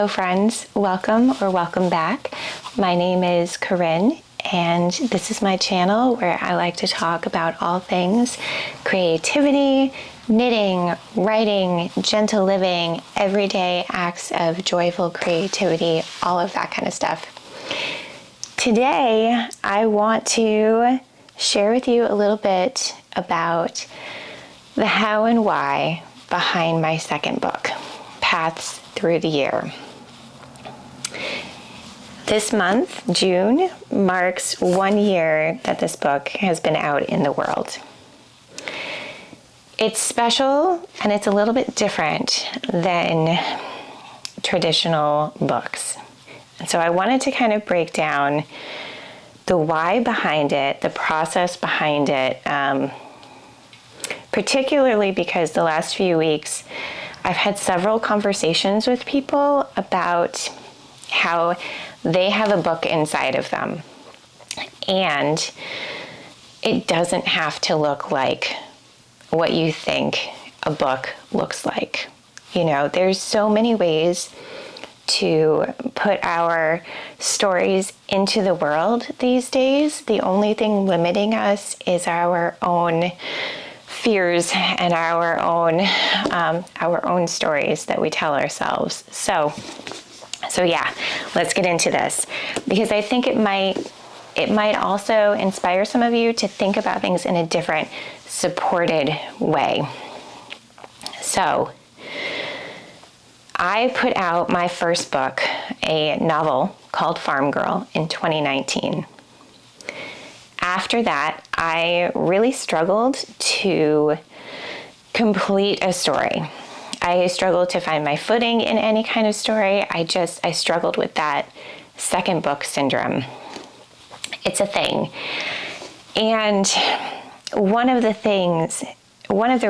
Hello friends, welcome or welcome back. My name is Corinne and this is my channel where I like to talk about all things creativity, knitting, writing, gentle living, everyday acts of joyful creativity, all of that kind of stuff. Today I want to share with you a little bit about the how and why behind my second book, Paths Through the Year. This month, June, marks 1 year that this book has been out in the world. It's special and it's a little bit different than traditional books. And so I wanted to kind of break down the why behind it, the process behind it, particularly because the last few weeks I've had several conversations with people about how they have a book inside of them and it doesn't have to look like what you think a book looks like. You know, there's so many ways to put our stories into the world these days. The only thing limiting us is our own fears and our own stories that we tell ourselves. So yeah, let's get into this because I think it might also inspire some of you to think about things in a different, supported way. So I put out my first book, a novel called Farm Girl, in 2019. After that, I really struggled to complete a story. I struggled to find my footing in any kind of story. I struggled with that second book syndrome. It's a thing. And one of the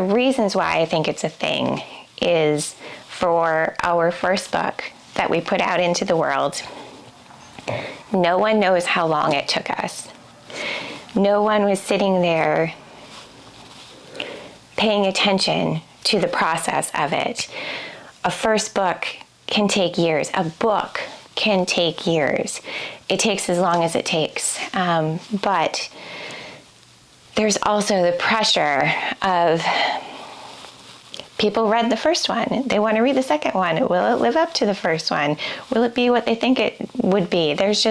reasons why I think it's a thing is for our first book that we put out into the world, no one knows how long it took us. No one was sitting there paying attention to the process of it. A first book can take years. A book can take years. It takes as long as it takes. But there's also the pressure of people read the first one. They want to read the second one. Will it live up to the first one? Will it be what they think it would be? There's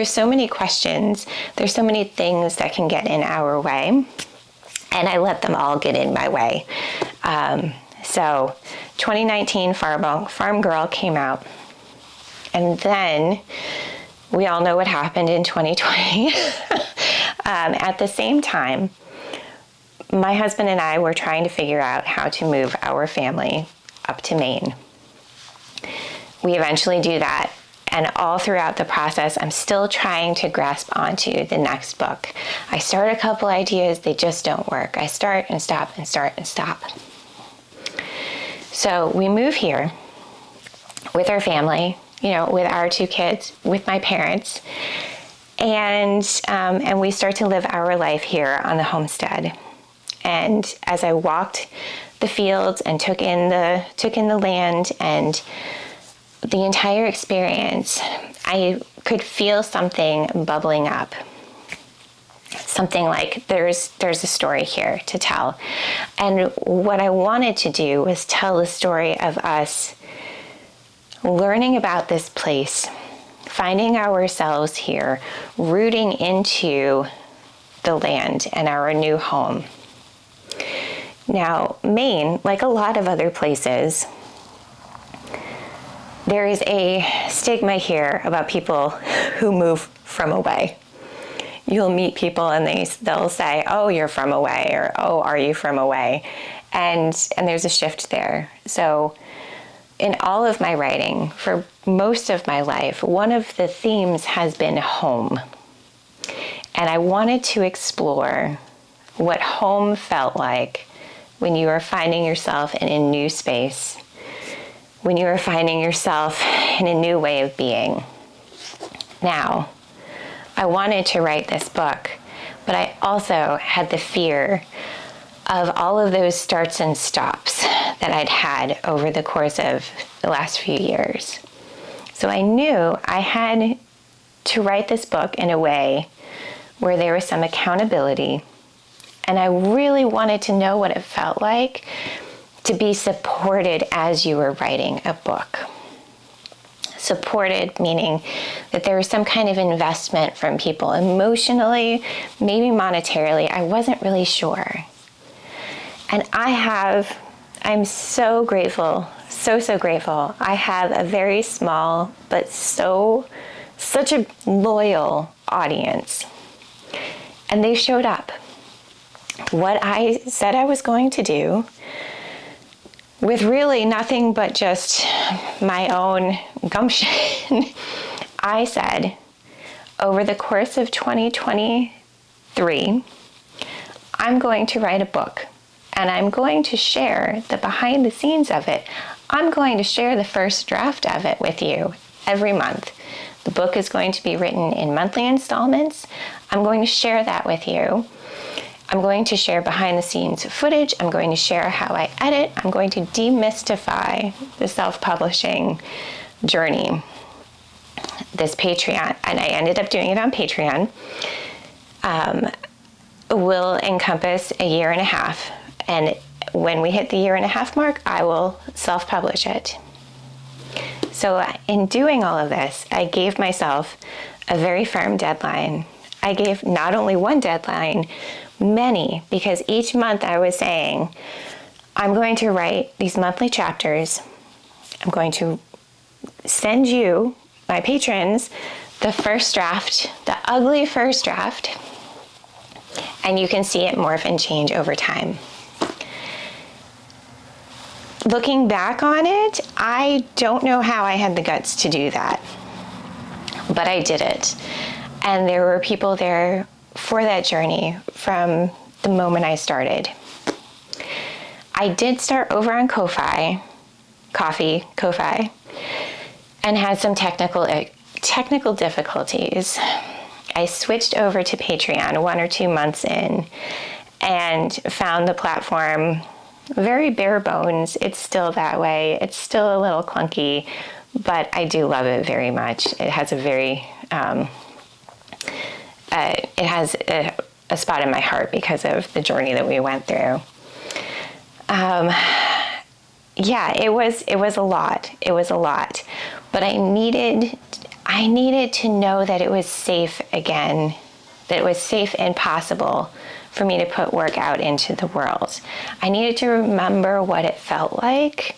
so many questions. There's so many things that can get in our way. And I let them all get in my way. So 2019 Farm Girl came out. And then we all know what happened in 2020. At the same time, my husband and I were trying to figure out how to move our family up to Maine. We eventually do that. And all throughout the process, I'm still trying to grasp onto the next book. I start a couple ideas, they just don't work. I start and stop and start and stop. So we move here with our family, with our 2 kids, with my parents, and we start to live our life here on the homestead. And as I walked the fields and took in the land and the entire experience, I could feel something bubbling up. Something like there's a story here to tell. And what I wanted to do was tell the story of us learning about this place, finding ourselves here, rooting into the land and our new home. Now, Maine, like a lot of other places, there is a stigma here about people who move from away. You'll meet people and they'll say, "Oh, you're from away," or "Oh, are you from away?" And there's a shift there. So in all of my writing, for most of my life, one of the themes has been home. And I wanted to explore what home felt like when you were finding yourself in a new space, when you were finding yourself in a new way of being. Now, I wanted to write this book, but I also had the fear of all of those starts and stops that I'd had over the course of the last few years. So I knew I had to write this book in a way where there was some accountability. And I really wanted to know what it felt like to be supported as you were writing a book. Supported meaning that there was some kind of investment from people emotionally, maybe monetarily. I wasn't really sure. And I'm so grateful, so grateful. I have a very small, but such a loyal audience. And they showed up. What I said I was going to do, with really nothing but just my own gumption, I said, over the course of 2023, I'm going to write a book, and I'm going to share the behind the scenes of it. I'm going to share the first draft of it with you every month. The book is going to be written in monthly installments. I'm going to share that with you. I'm going to share behind the scenes footage. I'm going to share how I edit. I'm going to demystify the self-publishing journey. This Patreon, and I ended up doing it on Patreon, will encompass a year and a half. And when we hit the year and a half mark, I will self-publish it. So in doing all of this, I gave myself a very firm deadline. I gave not only one deadline, many, because each month I was saying, I'm going to write these monthly chapters. I'm going to send you, my patrons, the first draft, the ugly first draft, and you can see it morph and change over time. Looking back on it, I don't know how I had the guts to do that, but I did it. And there were people there for that journey from the moment I started. I did start over on Ko-fi, and had some technical difficulties. I switched over to Patreon 1 or 2 months in and found the platform very bare bones. It's still that way. It's still a little clunky, but I do love it very much. It has a very it has a spot in my heart because of the journey that we went through. Yeah, it was a lot. It was a lot, but I needed to know that it was safe again, that it was safe and possible for me to put work out into the world. I needed to remember what it felt like,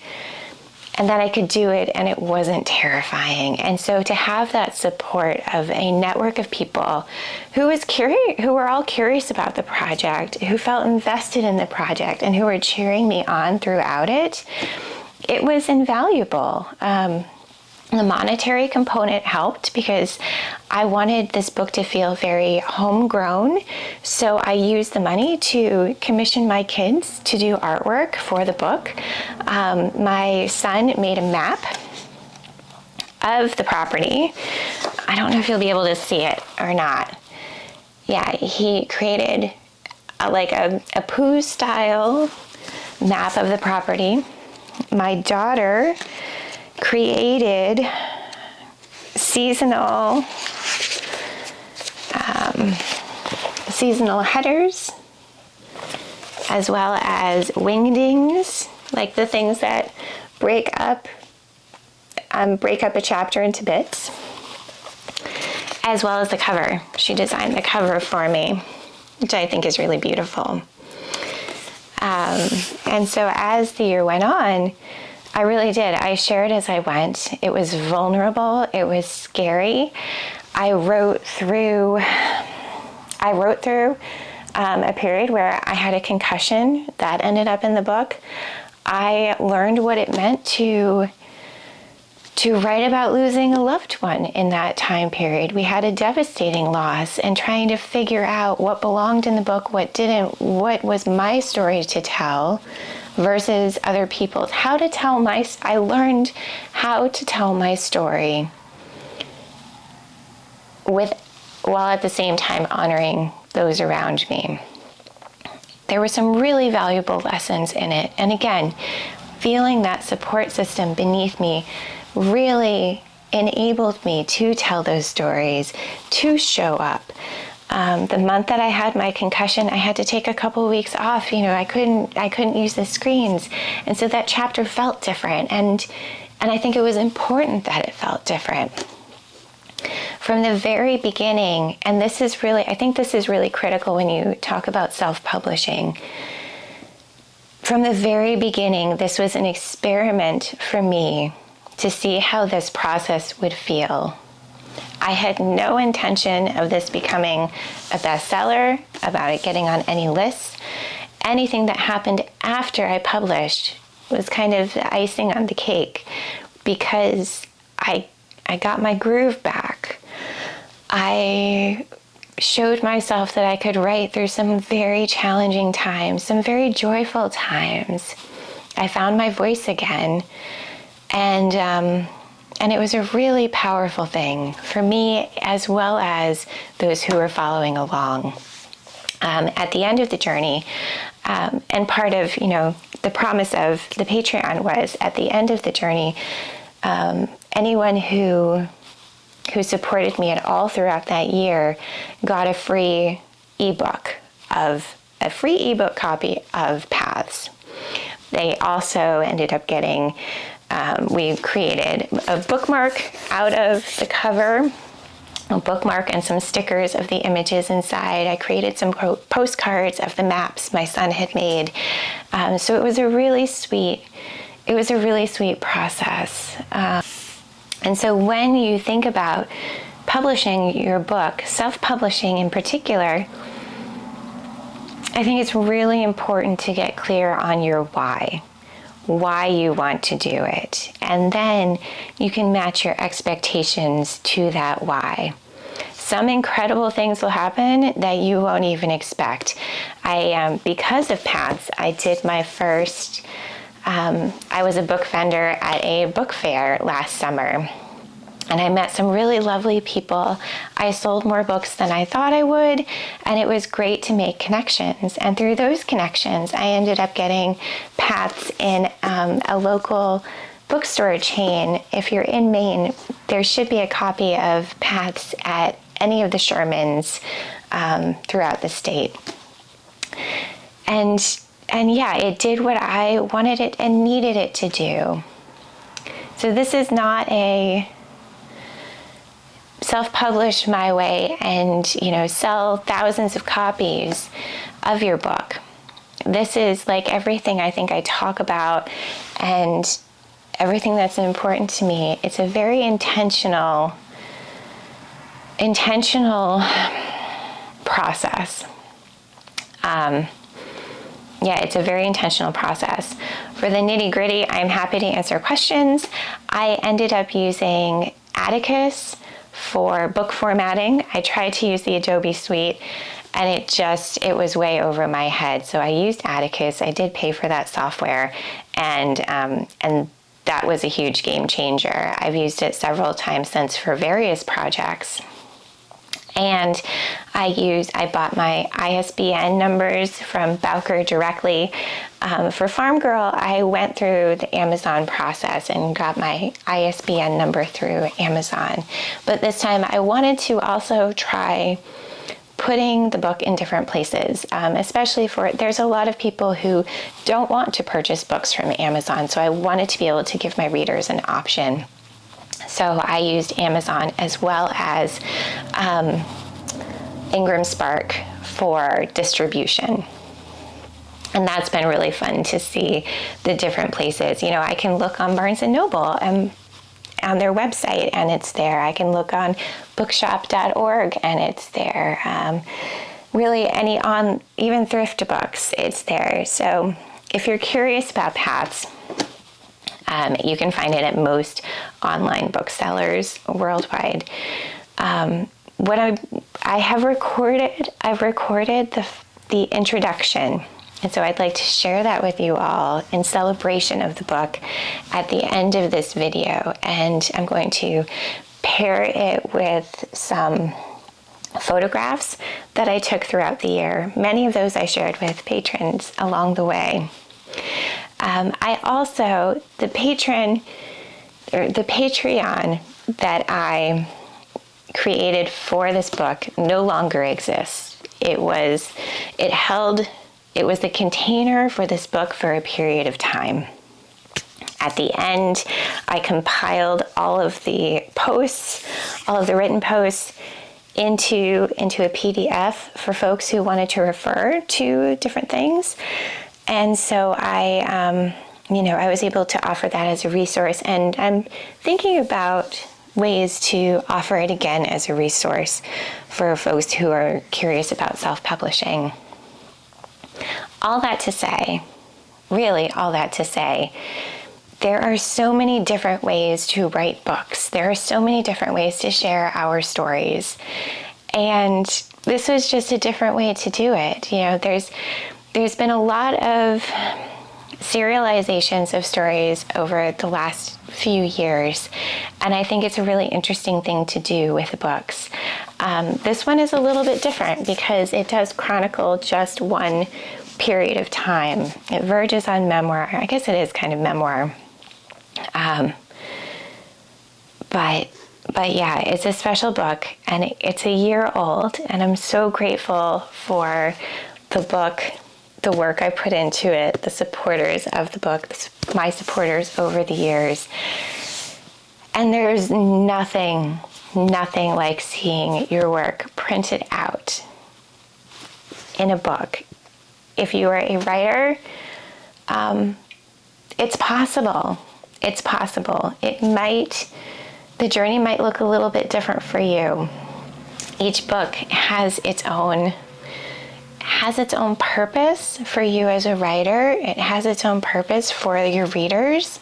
and that I could do it and it wasn't terrifying. And so to have that support of a network of people who were all curious about the project, who felt invested in the project, and who were cheering me on throughout it, it was invaluable. The monetary component helped because I wanted this book to feel very homegrown. So I used the money to commission my kids to do artwork for the book. My son made a map of the property. I don't know if you'll be able to see it or not. Yeah, he created a Pooh style map of the property. My daughter created seasonal headers, as well as wingdings, like the things that break up a chapter into bits, as well as the cover. She designed the cover for me, which I think is really beautiful. And so as the year went on, I really did. I shared as I went. It was vulnerable. It was scary. I wrote through a period where I had a concussion that ended up in the book. I learned what it meant to write about losing a loved one in that time period. We had a devastating loss, and trying to figure out what belonged in the book, what didn't, what was my story to tell versus other people's. I learned how to tell my story while at the same time honoring those around me. There were some really valuable lessons in it. And again, feeling that support system beneath me really enabled me to tell those stories, to show up. The month that I had my concussion, I had to take a couple of weeks off. I couldn't use the screens, and so that chapter felt different. And I think it was important that it felt different from the very beginning. And I think this is really critical when you talk about self-publishing. From the very beginning, this was an experiment for me to see how this process would feel. I had no intention of this becoming a bestseller, about it getting on any lists. Anything that happened after I published was kind of the icing on the cake, because I got my groove back. I showed myself that I could write through some very challenging times, some very joyful times. I found my voice again, and it was a really powerful thing for me, as well as those who were following along. At the end of the journey, and part of the promise of the Patreon was, at the end of the journey, anyone who supported me at all throughout that year got a free ebook copy of Paths. They also ended up getting, we created a bookmark out of the cover, a bookmark and some stickers of the images inside. I created some postcards of the maps my son had made. So it was a really sweet process. And so when you think about publishing your book, self-publishing in particular, I think it's really important to get clear on your why you want to do it. And then you can match your expectations to that why. Some incredible things will happen that you won't even expect. Because of Paths, I did my first, I was a book vendor at a book fair last summer, and I met some really lovely people. I sold more books than I thought I would, and it was great to make connections. And through those connections, I ended up getting Paths in a local bookstore chain. If you're in Maine, there should be a copy of Paths at any of the Shermans throughout the state. And yeah, it did what I wanted it and needed it to do. So this is not a self-publish my way and, sell thousands of copies of your book. This is like everything I think I talk about and everything that's important to me. It's a very intentional process. It's a very intentional process. For the nitty-gritty, I'm happy to answer questions. I ended up using Atticus for book formatting. I tried to use the Adobe Suite, and it was way over my head. So I used Atticus. I did pay for that software, and that was a huge game changer. I've used it several times since for various projects. And I bought my ISBN numbers from Bowker directly. For Farm Girl, I went through the Amazon process and got my ISBN number through Amazon. But this time I wanted to also try putting the book in different places, especially there's a lot of people who don't want to purchase books from Amazon. So I wanted to be able to give my readers an option. So I used Amazon as well as Ingram Spark for distribution. And that's been really fun to see the different places. I can look on Barnes & Noble and on their website, and it's there. I can look on bookshop.org, and it's there. Really, even thrift books, it's there. So if you're curious about Paths, you can find it at most online booksellers worldwide. I've recorded the introduction, and so I'd like to share that with you all in celebration of the book at the end of this video. And I'm going to pair it with some photographs that I took throughout the year. Many of those I shared with patrons along the way. The Patreon that I created for this book no longer exists. It was the container for this book for a period of time. At the end, I compiled all of the posts, all of the written posts into a PDF for folks who wanted to refer to different things. And so I was able to offer that as a resource, and I'm thinking about ways to offer it again as a resource for folks who are curious about self-publishing. All that to say, there are so many different ways to write books. There are so many different ways to share our stories. And this was just a different way to do it. There's been a lot of serializations of stories over the last few years, and I think it's a really interesting thing to do with the books. This one is a little bit different because it does chronicle just one period of time. It verges on memoir. I guess it is kind of memoir. But yeah, it's a special book, and it's a year old, and I'm so grateful for the book, the work I put into it, the supporters of the book, my supporters over the years. And there's nothing like seeing your work printed out in a book. If you are a writer, it's possible. It's possible. The journey might look a little bit different for you. Each book has its own purpose for you as a writer. It has its own purpose for your readers.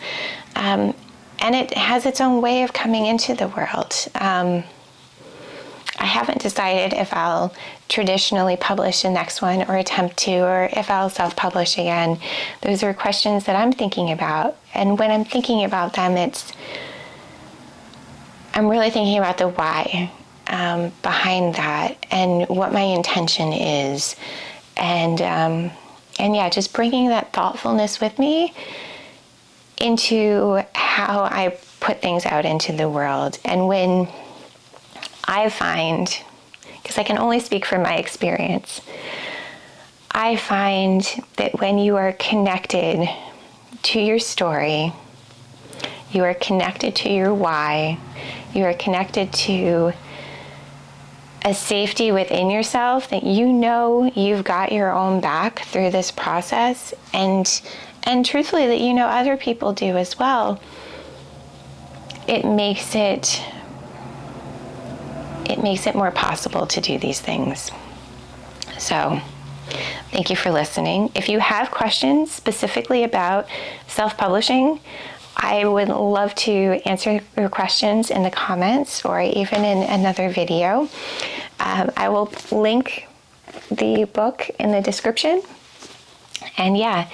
And it has its own way of coming into the world. I haven't decided if I'll traditionally publish the next one or attempt to, or if I'll self-publish again. Those are questions that I'm thinking about. And when I'm thinking about them, I'm really thinking about the why behind that and what my intention is. And yeah, just bringing that thoughtfulness with me into how I put things out into the world. And when I find, because I can only speak from my experience, I find that when you are connected to your story, you are connected to your why, you are connected to a safety within yourself, that you know you've got your own back through this process, and truthfully that you know other people do as well, it makes it more possible to do these things. So thank you for listening. If you have questions specifically about self-publishing, I would love to answer your questions in the comments or even in another video. I will link the book in the description. And yeah,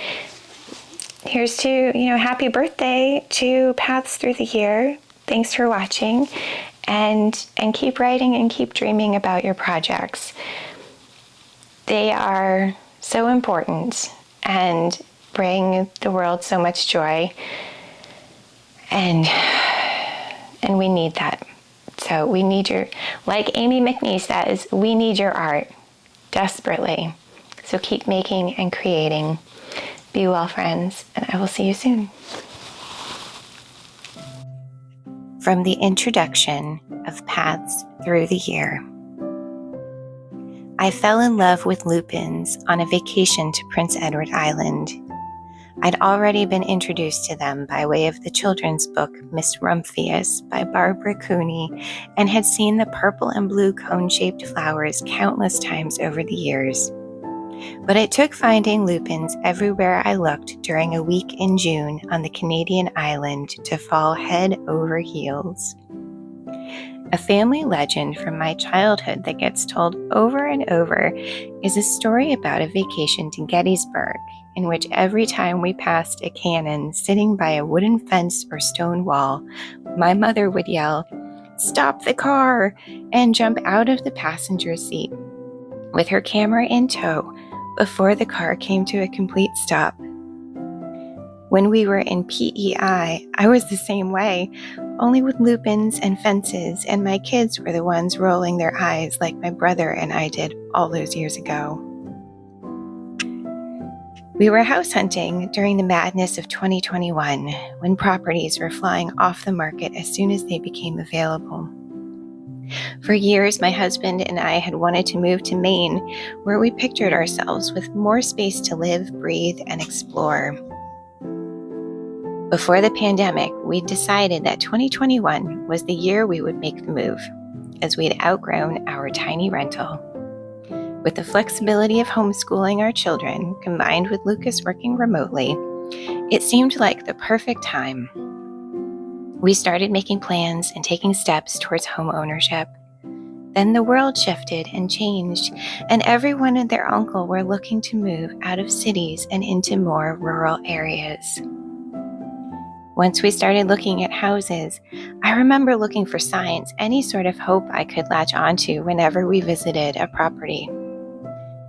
here's to, happy birthday to Paths Through the Year. Thanks for watching, and keep writing and keep dreaming about your projects. They are so important and bring the world so much joy. And we need that. So we need like Amy McNee says, we need your art desperately. So keep making and creating. Be well, friends, and I will see you soon. From the introduction of Paths Through the Year. I fell in love with lupins on a vacation to Prince Edward Island. I'd already been introduced to them by way of the children's book Miss Rumphius by Barbara Cooney, and had seen the purple and blue cone-shaped flowers countless times over the years. But it took finding lupins everywhere I looked during a week in June on the Canadian island to fall head over heels. A family legend from my childhood that gets told over and over is a story about a vacation to Gettysburg, in which every time we passed a cannon sitting by a wooden fence or stone wall, my mother would yell, "Stop the car!" and jump out of the passenger seat with her camera in tow before the car came to a complete stop. When we were in PEI, I was the same way, only with lupins and fences, and my kids were the ones rolling their eyes like my brother and I did all those years ago. We were house hunting during the madness of 2021, when properties were flying off the market as soon as they became available. For years, my husband and I had wanted to move to Maine, where we pictured ourselves with more space to live, breathe, and explore. Before the pandemic, we decided that 2021 was the year we would make the move, as we'd outgrown our tiny rental. With the flexibility of homeschooling our children, combined with Lucas working remotely, it seemed like the perfect time. We started making plans and taking steps towards home ownership. Then the world shifted and changed, and everyone and their uncle were looking to move out of cities and into more rural areas. Once we started looking at houses, I remember looking for signs, any sort of hope I could latch onto whenever we visited a property.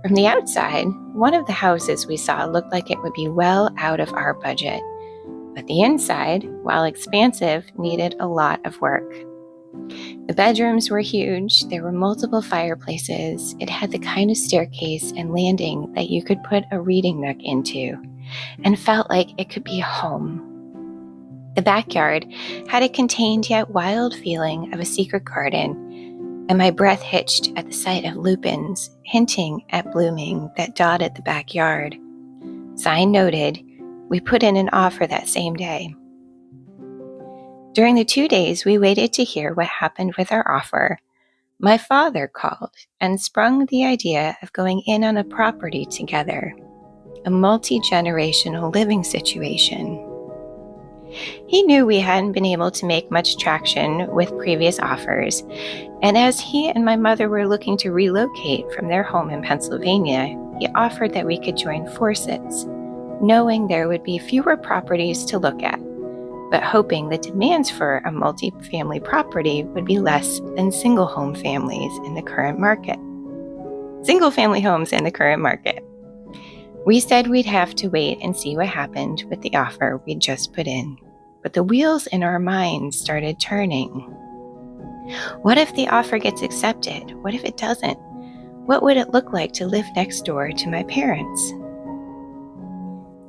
From the outside, one of the houses we saw looked like it would be well out of our budget, but the inside, while expansive, needed a lot of work. The bedrooms were huge, there were multiple fireplaces, it had the kind of staircase and landing that you could put a reading nook into, and felt like it could be home. The backyard had a contained yet wild feeling of a secret garden, and my breath hitched at the sight of lupins, hinting at blooming, that dotted the backyard. Sign noted, we put in an offer that same day. During the 2 days we waited to hear what happened with our offer, my father called and sprung the idea of going in on a property together, a multi-generational living situation. He knew we hadn't been able to make much traction with previous offers, and as he and my mother were looking to relocate from their home in Pennsylvania, he offered that we could join forces, knowing there would be fewer properties to look at, but hoping the demands for a multi-family property would be less than single-home families in the current market. Single-family homes in the current market. We said we'd have to wait and see what happened with the offer we'd just put in, but the wheels in our minds started turning. What if the offer gets accepted? What if it doesn't? What would it look like to live next door to my parents?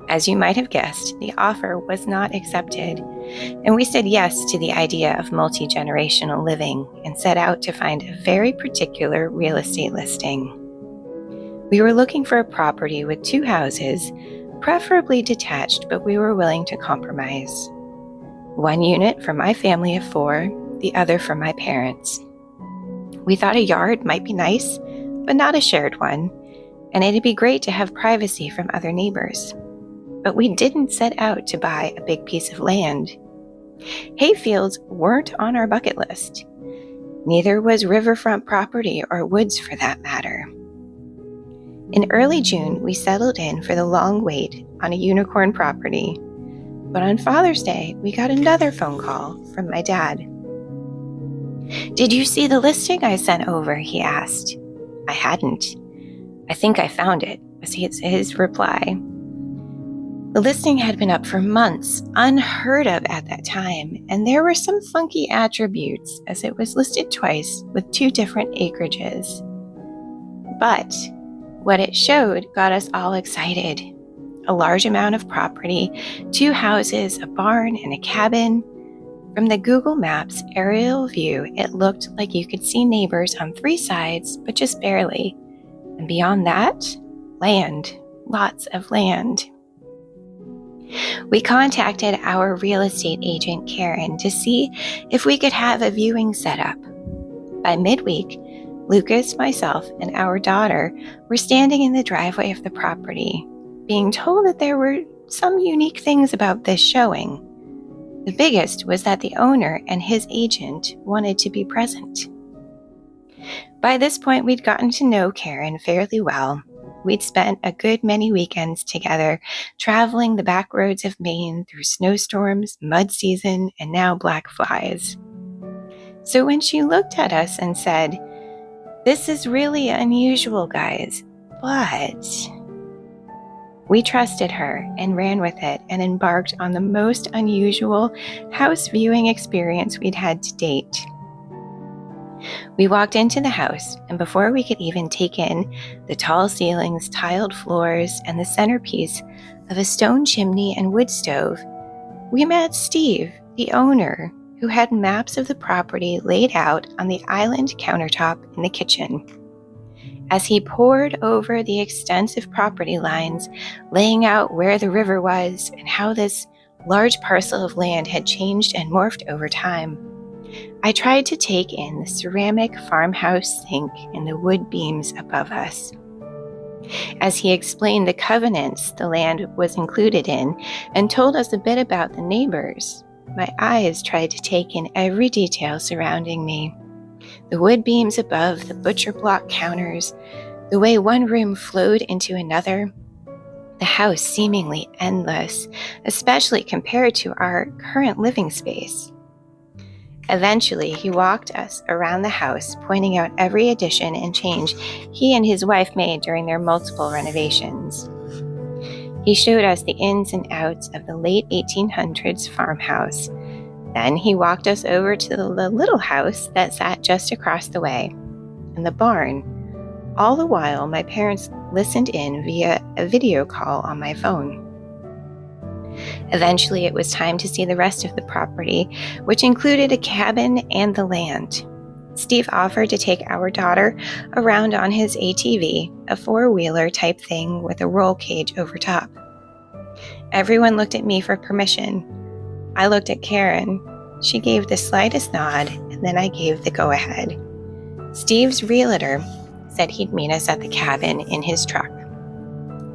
As you might have guessed, the offer was not accepted, and we said yes to the idea of multi-generational living and set out to find a very particular real estate listing. We were looking for a property with 2 houses, preferably detached, but we were willing to compromise. 1 unit for my family of 4, the other for my parents. We thought a yard might be nice, but not a shared one, and it'd be great to have privacy from other neighbors. But we didn't set out to buy a big piece of land. Hayfields weren't on our bucket list. Neither was riverfront property or woods for that matter. In early June, we settled in for the long wait on a unicorn property. But on Father's Day, we got another phone call from my dad. "Did you see the listing I sent over?" he asked. I hadn't. "I think I found it," was his reply. The listing had been up for months, unheard of at that time, and there were some funky attributes as it was listed twice with 2 different acreages. But what it showed got us all excited. A large amount of property, 2 houses, a barn, and a cabin. From the Google Maps aerial view, it looked like you could see neighbors on 3 sides, but just barely. And beyond that, land, lots of land. We contacted our real estate agent, Karen, to see if we could have a viewing set up. By midweek, Lucas, myself, and our daughter were standing in the driveway of the property, being told that there were some unique things about this showing. The biggest was that the owner and his agent wanted to be present. By this point, we'd gotten to know Karen fairly well. We'd spent a good many weekends together, traveling the back roads of Maine through snowstorms, mud season, and now black flies. So when she looked at us and said, "This is really unusual, guys, but..." We trusted her and ran with it and embarked on the most unusual house viewing experience we'd had to date. We walked into the house, and before we could even take in the tall ceilings, tiled floors, and the centerpiece of a stone chimney and wood stove, we met Steve, the owner, who had maps of the property laid out on the island countertop in the kitchen. As he pored over the extensive property lines, laying out where the river was and how this large parcel of land had changed and morphed over time, I tried to take in the ceramic farmhouse sink and the wood beams above us. As he explained the covenants the land was included in and told us a bit about the neighbors, my eyes tried to take in every detail surrounding me. The wood beams above the butcher block counters, the way one room flowed into another, the house seemingly endless, especially compared to our current living space. Eventually, he walked us around the house, pointing out every addition and change he and his wife made during their multiple renovations. He showed us the ins and outs of the late 1800s farmhouse. Then he walked us over to the little house that sat just across the way, and the barn. All the while, my parents listened in via a video call on my phone. Eventually, it was time to see the rest of the property, which included a cabin and the land. Steve offered to take our daughter around on his ATV, a four-wheeler type thing with a roll cage over top. Everyone looked at me for permission. I looked at Karen. She gave the slightest nod, and then I gave the go-ahead. Steve's realtor said he'd meet us at the cabin in his truck,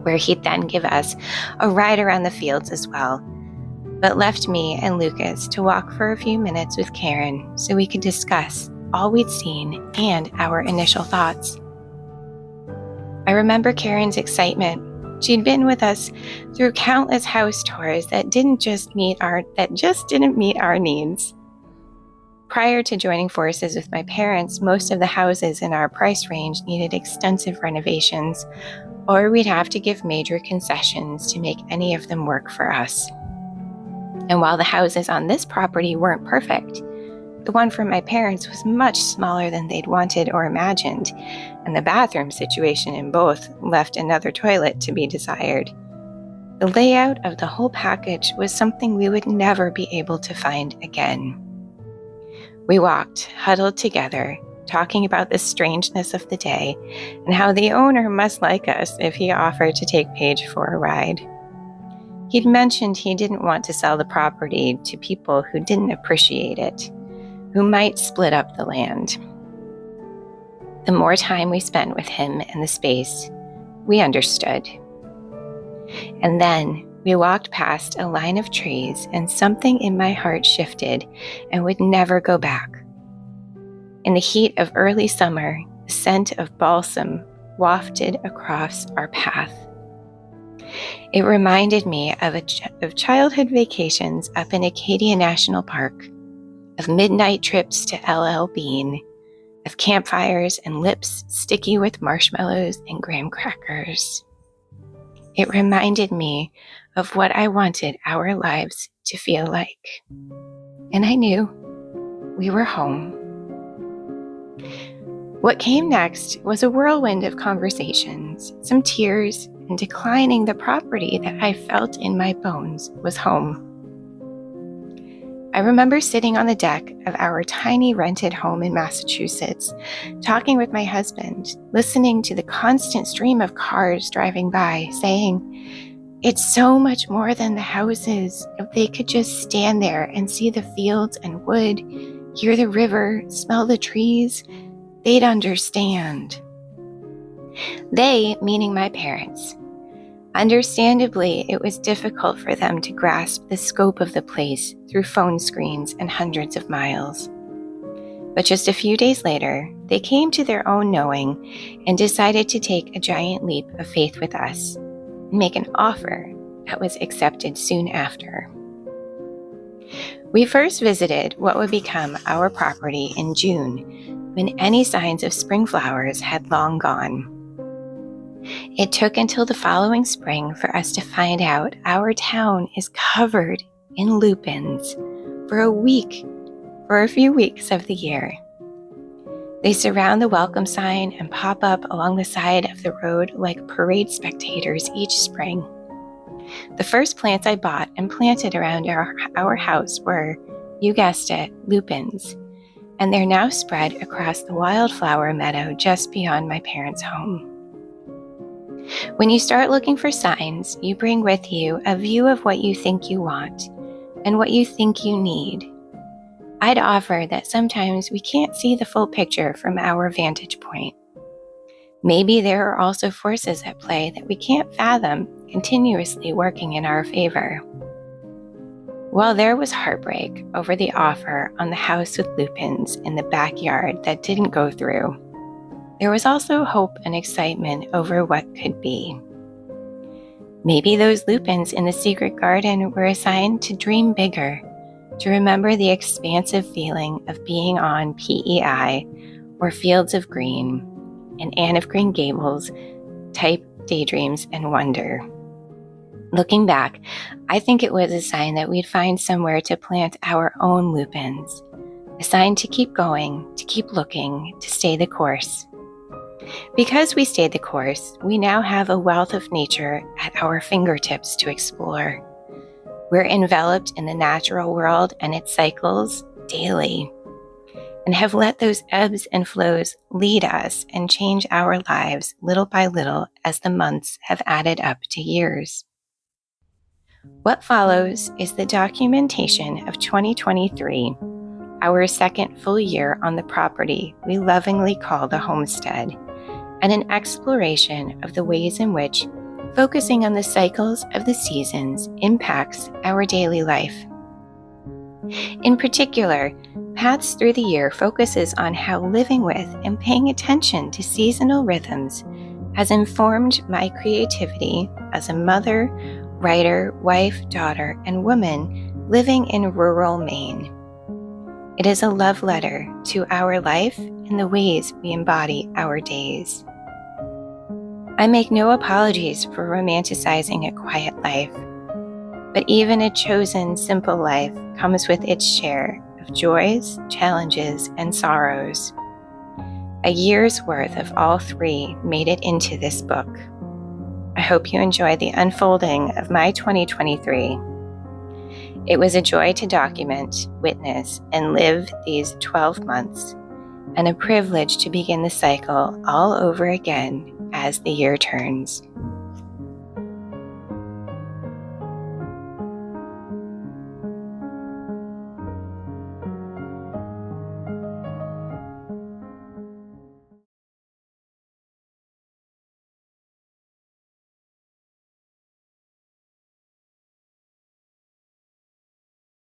where he'd then give us a ride around the fields as well, but left me and Lucas to walk for a few minutes with Karen so we could discuss all we'd seen and our initial thoughts. I remember Karen's excitement. She'd been with us through countless house tours that just didn't meet our needs. Prior to joining forces with my parents, most of the houses in our price range needed extensive renovations, or we'd have to give major concessions to make any of them work for us. And while the houses on this property weren't perfect, the one from my parents was much smaller than they'd wanted or imagined, and the bathroom situation in both left another toilet to be desired. The layout of the whole package was something we would never be able to find again. We walked, huddled together, talking about the strangeness of the day and how the owner must like us if he offered to take Paige for a ride. He'd mentioned he didn't want to sell the property to people who didn't appreciate it, who might split up the land. The more time we spent with him in the space, we understood. And then we walked past a line of trees, and something in my heart shifted and would never go back. In the heat of early summer, the scent of balsam wafted across our path. It reminded me of childhood vacations up in Acadia National Park, of midnight trips to LL Bean, of campfires and lips sticky with marshmallows and graham crackers. It reminded me of what I wanted our lives to feel like. And I knew we were home. What came next was a whirlwind of conversations, some tears, and declining the property that I felt in my bones was home. I remember sitting on the deck of our tiny rented home in Massachusetts, talking with my husband, listening to the constant stream of cars driving by, saying, "It's so much more than the houses. If they could just stand there and see the fields and wood, hear the river, smell the trees, they'd understand." They, meaning my parents. Understandably, it was difficult for them to grasp the scope of the place through phone screens and hundreds of miles. But just a few days later, they came to their own knowing and decided to take a giant leap of faith with us and make an offer that was accepted soon after. We first visited what would become our property in June, when any signs of spring flowers had long gone. It took until the following spring for us to find out our town is covered in lupins for a few weeks of the year. They surround the welcome sign and pop up along the side of the road like parade spectators each spring. The first plants I bought and planted around our house were, you guessed it, lupins, and they're now spread across the wildflower meadow just beyond my parents' home. When you start looking for signs, you bring with you a view of what you think you want and what you think you need. I'd offer that sometimes we can't see the full picture from our vantage point. Maybe there are also forces at play that we can't fathom continuously working in our favor. While there was heartbreak over the offer on the house with lupins in the backyard that didn't go through, there was also hope and excitement over what could be. Maybe those lupins in the secret garden were a sign to dream bigger, to remember the expansive feeling of being on PEI or Fields of Green and Anne of Green Gables type daydreams and wonder. Looking back, I think it was a sign that we'd find somewhere to plant our own lupins, a sign to keep going, to keep looking, to stay the course. Because we stayed the course, we now have a wealth of nature at our fingertips to explore. We're enveloped in the natural world and its cycles daily, and have let those ebbs and flows lead us and change our lives little by little as the months have added up to years. What follows is the documentation of 2023, our second full year on the property we lovingly call the homestead, and an exploration of the ways in which focusing on the cycles of the seasons impacts our daily life. In particular, Paths Through the Year focuses on how living with and paying attention to seasonal rhythms has informed my creativity as a mother, writer, wife, daughter, and woman living in rural Maine. It is a love letter to our life and the ways we embody our days. I make no apologies for romanticizing a quiet life, but even a chosen simple life comes with its share of joys, challenges, and sorrows. A year's worth of all three made it into this book. I hope you enjoy the unfolding of my 2023. It was a joy to document, witness, and live these 12 months, and a privilege to begin the cycle all over again as the year turns.